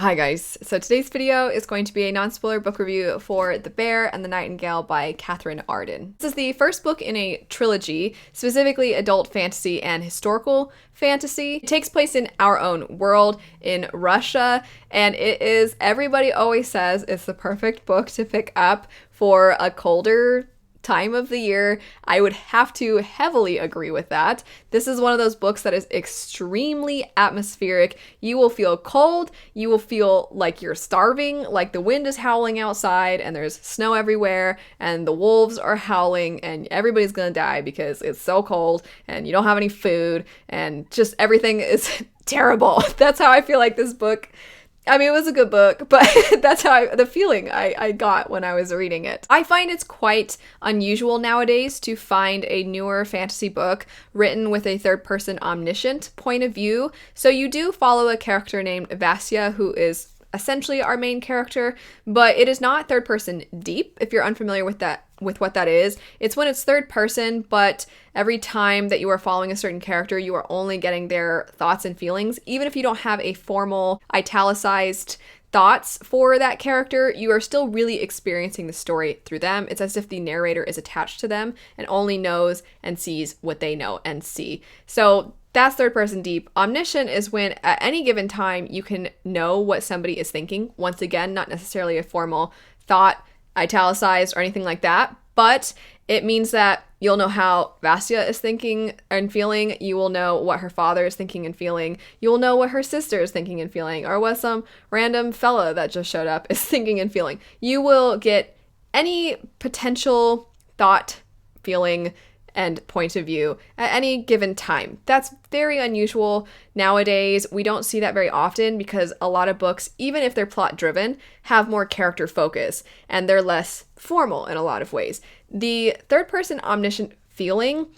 Hi guys, so today's video is going to be a non-spoiler book review for The Bear and the Nightingale by Catherine Arden. This is the first book in a trilogy, specifically adult fantasy and historical fantasy. It takes place in our own world, in Russia, and it is, everybody always says, it's the perfect book to pick up for a colder time of the year. I would have to heavily agree with that. This is one of those books that is extremely atmospheric. You will feel cold, you will feel like you're starving, like the wind is howling outside and there's snow everywhere and the wolves are howling and everybody's gonna die because it's so cold and you don't have any food and just everything is terrible. That's how I feel like this book. I mean, it was a good book, but that's how the feeling I got when I was reading it. I find it's quite unusual nowadays to find a newer fantasy book written with a third-person omniscient point of view. So you do follow a character named Vasya, who is essentially our main character, but it is not third-person deep, if you're unfamiliar with what that is. It's when it's third person, but every time that you are following a certain character, you are only getting their thoughts and feelings. Even if you don't have a formal italicized thoughts for that character, you are still really experiencing the story through them. It's as if the narrator is attached to them and only knows and sees what they know and see. So that's third person deep. Omniscient is when at any given time you can know what somebody is thinking. Once again, not necessarily a formal thought, italicized or anything like that, but it means that you'll know how Vasya is thinking and feeling. You will know what her father is thinking and feeling. You will know what her sister is thinking and feeling, or what some random fella that just showed up is thinking and feeling. You will get any potential thought, feeling, and point of view at any given time. That's very unusual nowadays. We don't see that very often because a lot of books, even if they're plot driven, have more character focus and they're less formal in a lot of ways. The third person omniscient feeling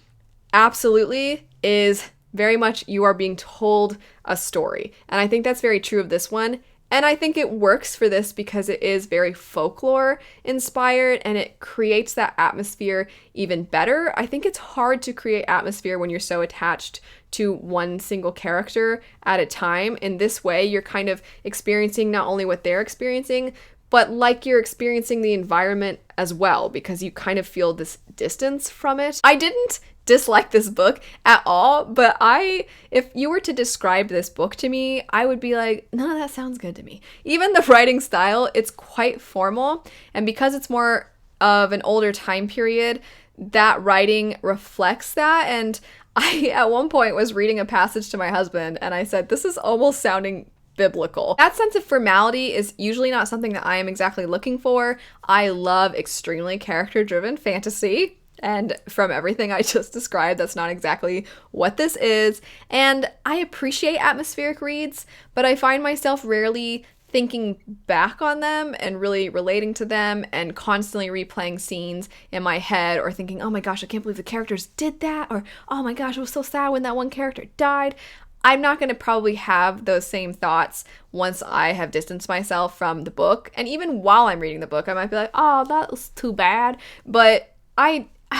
absolutely is very much you are being told a story. And I think that's very true of this one. And I think it works for this because it is very folklore inspired and it creates that atmosphere even better. I think it's hard to create atmosphere when you're so attached to one single character at a time. In this way, you're kind of experiencing not only what they're experiencing, but like you're experiencing the environment as well because you kind of feel this distance from it. I didn't dislike this book at all, but if you were to describe this book to me, I would be like, no, that sounds good to me. Even the writing style, it's quite formal, and because it's more of an older time period, that writing reflects that. And I at one point was reading a passage to my husband and I said, this is almost sounding biblical. That sense of formality is usually not something that I am exactly looking for. I love extremely character-driven fantasy. And from everything I just described, that's not exactly what this is. And I appreciate atmospheric reads, but I find myself rarely thinking back on them and really relating to them and constantly replaying scenes in my head or thinking, oh my gosh, I can't believe the characters did that, or oh my gosh, it was so sad when that one character died. I'm not going to probably have those same thoughts once I have distanced myself from the book. And even while I'm reading the book, I might be like, oh, that was too bad. But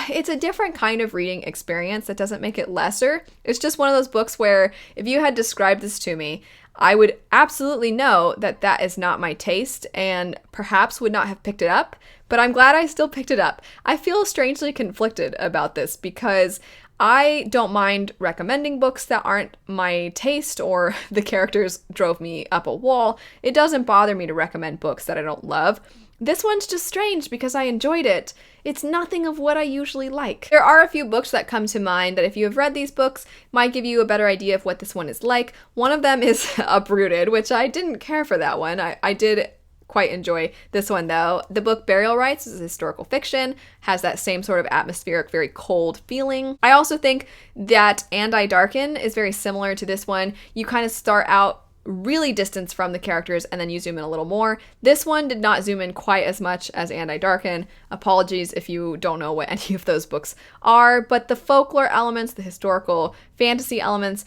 it's a different kind of reading experience that doesn't make it lesser. It's just one of those books where if you had described this to me, I would absolutely know that that is not my taste and perhaps would not have picked it up, but I'm glad I still picked it up. I feel strangely conflicted about this because I don't mind recommending books that aren't my taste or the characters drove me up a wall. It doesn't bother me to recommend books that I don't love. This one's just strange because I enjoyed it. It's nothing of what I usually like. There are a few books that come to mind that if you have read these books might give you a better idea of what this one is like. One of them is Uprooted, which I didn't care for that one. I did quite enjoy this one though. The book Burial Rites is historical fiction, has that same sort of atmospheric, very cold feeling. I also think that And I Darken is very similar to this one. You kind of start out really distanced from the characters and then you zoom in a little more. This one did not zoom in quite as much as And I Darken. Apologies if you don't know what any of those books are, but the folklore elements, the historical fantasy elements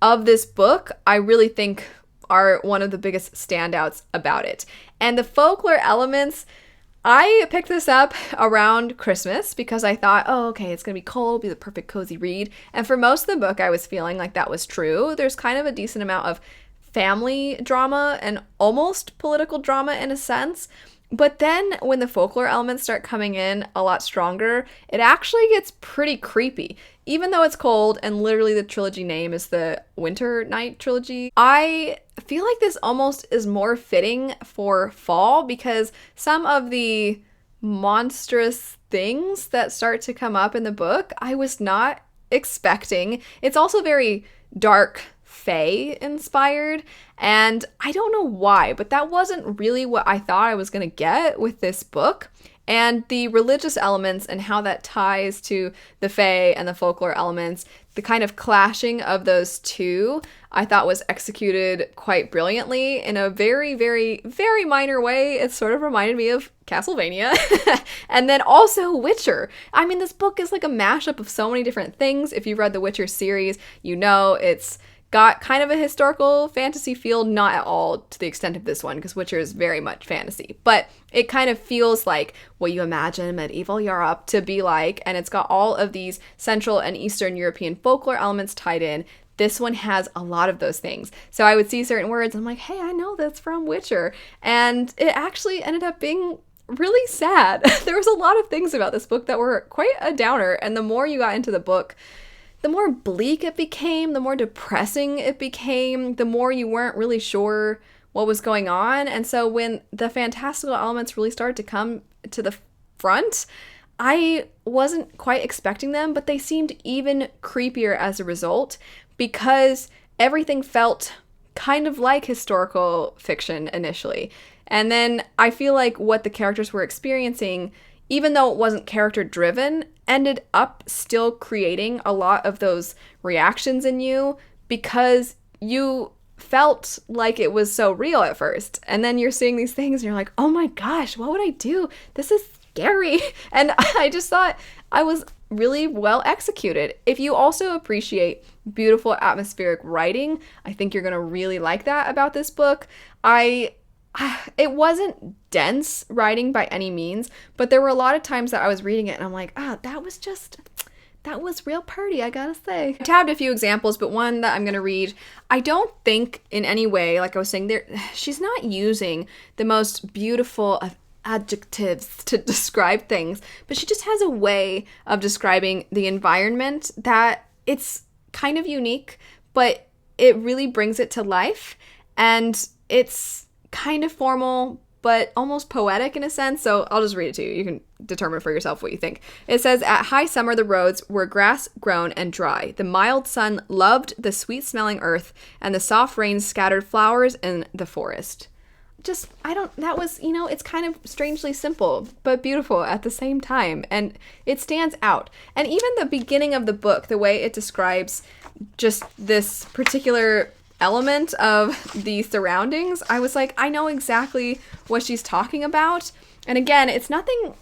of this book, I really think are one of the biggest standouts about it. And the folklore elements, I picked this up around Christmas because I thought, oh, okay, it's gonna be cold, be the perfect cozy read. And for most of the book, I was feeling like that was true. There's kind of a decent amount of family drama and almost political drama in a sense. But then when the folklore elements start coming in a lot stronger, it actually gets pretty creepy. Even though it's cold and literally the trilogy name is the Winter Night trilogy, I feel like this almost is more fitting for fall because some of the monstrous things that start to come up in the book, I was not expecting. It's also very dark fae inspired, and I don't know why, but that wasn't really what I thought I was going to get with this book. And the religious elements and how that ties to the fae and the folklore elements, the kind of clashing of those two, I thought was executed quite brilliantly in a very, very, very minor way. It sort of reminded me of Castlevania. And then also Witcher. I mean, this book is like a mashup of so many different things. If you've read the Witcher series, you know it's got kind of a historical fantasy feel, not at all to the extent of this one, because Witcher is very much fantasy, but it kind of feels like what you imagine medieval Europe to be like, and it's got all of these Central and Eastern European folklore elements tied in. This one has a lot of those things. So I would see certain words, and I'm like, hey, I know that's from Witcher, and it actually ended up being really sad. There was a lot of things about this book that were quite a downer, and the more you got into the book, the more bleak it became, the more depressing it became, the more you weren't really sure what was going on. And so when the fantastical elements really started to come to the front, I wasn't quite expecting them, but they seemed even creepier as a result because everything felt kind of like historical fiction initially. And then I feel like what the characters were experiencing, even though it wasn't character driven, ended up still creating a lot of those reactions in you because you felt like it was so real at first. And then you're seeing these things and you're like, oh my gosh, what would I do? This is scary. And I just thought I was really well executed. If you also appreciate beautiful atmospheric writing, I think you're going to really like that about this book. It wasn't dense writing by any means, but there were a lot of times that I was reading it and I'm like, that was real pretty, I gotta say. I tabbed a few examples, but one that I'm going to read, I don't think in any way, like I was saying, she's not using the most beautiful of adjectives to describe things, but she just has a way of describing the environment that it's kind of unique, but it really brings it to life, and it's kind of formal, but almost poetic in a sense, so I'll just read it to you. You can determine for yourself what you think. It says, at high summer the roads were grass-grown and dry. The mild sun loved the sweet-smelling earth, and the soft rains scattered flowers in the forest. That was, it's kind of strangely simple, but beautiful at the same time, and it stands out. And even the beginning of the book, the way it describes just this particular element of the surroundings, I was like, I know exactly what she's talking about. And again, it's nothing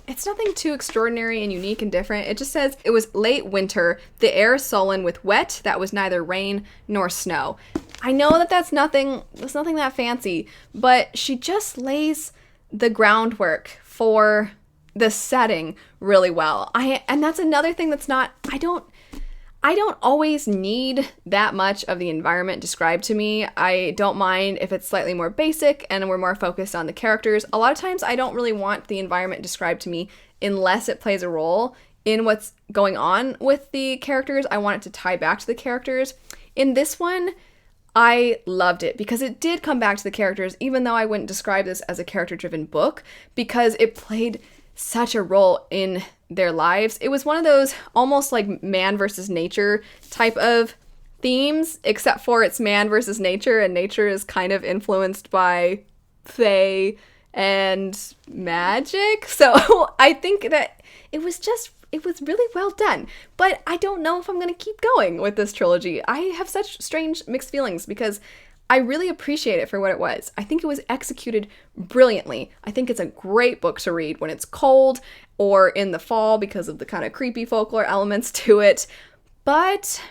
too extraordinary and unique and different. It just says it was late winter, the air sullen with wet that was neither rain nor snow. I know that's nothing that fancy, but she just lays the groundwork for the setting really well. And that's another thing that's not, I don't always need that much of the environment described to me. I don't mind if it's slightly more basic and we're more focused on the characters. A lot of times I don't really want the environment described to me unless it plays a role in what's going on with the characters. I want it to tie back to the characters. In this one, I loved it because it did come back to the characters, even though I wouldn't describe this as a character-driven book, because it played such a role in their lives. It was one of those almost like man versus nature type of themes, except for it's man versus nature, and nature is kind of influenced by fae and magic. So I think that it was really well done. But I don't know if I'm going to keep going with this trilogy. I have such strange mixed feelings because I really appreciate it for what it was. I think it was executed brilliantly. I think it's a great book to read when it's cold or in the fall because of the kind of creepy folklore elements to it. But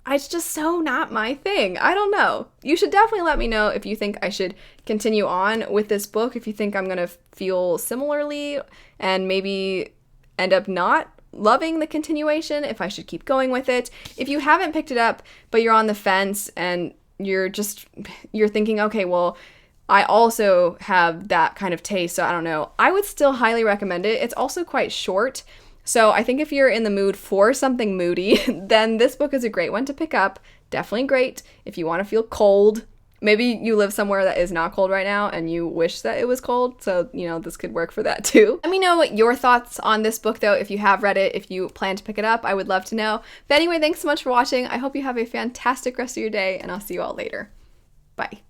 it's just so not my thing. I don't know. You should definitely let me know if you think I should continue on with this book, if you think I'm going to feel similarly and maybe end up not loving the continuation, if I should keep going with it. If you haven't picked it up, but you're on the fence and you're thinking, okay, well, I also have that kind of taste, so I don't know, I would still highly recommend it. It's also quite short, so I think if you're in the mood for something moody, then this book is a great one to pick up. Definitely great if you want to feel cold. Maybe you live somewhere that is not cold right now and you wish that it was cold, so, you know, this could work for that too. Let me know what your thoughts on this book, though, if you have read it, if you plan to pick it up. I would love to know. But anyway, thanks so much for watching. I hope you have a fantastic rest of your day, and I'll see you all later. Bye.